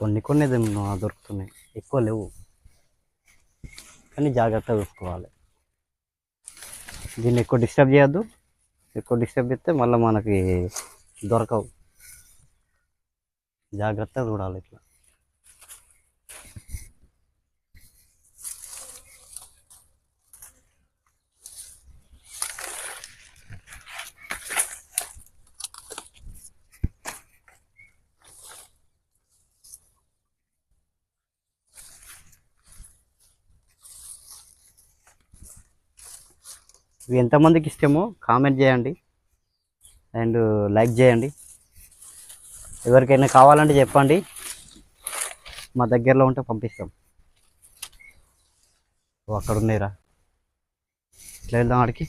కొన్ని కొన్ని దొరుకుతున్నాయి, ఎక్కువ లేవు. కానీ జాగ్రత్తగా చూసుకోవాలి. దీన్ని ఎక్కువ డిస్టర్బ్ చేయొద్దు. ఎక్కువ డిస్టర్బ్ చేస్తే మళ్ళీ మనకి దొరకవు. జాగ్రత్తగా చూడాలి ఇట్లా. ఇవి ఎంతమందికి ఇష్టమో కామెంట్ చేయండి అండ్ లైక్ చేయండి. ఎవరికైనా కావాలంటే చెప్పండి, మా దగ్గరలో ఉంటే పంపిస్తాం. అక్కడ ఉన్నాయిరా, ఇట్లా వెళ్దాం ఆడికి.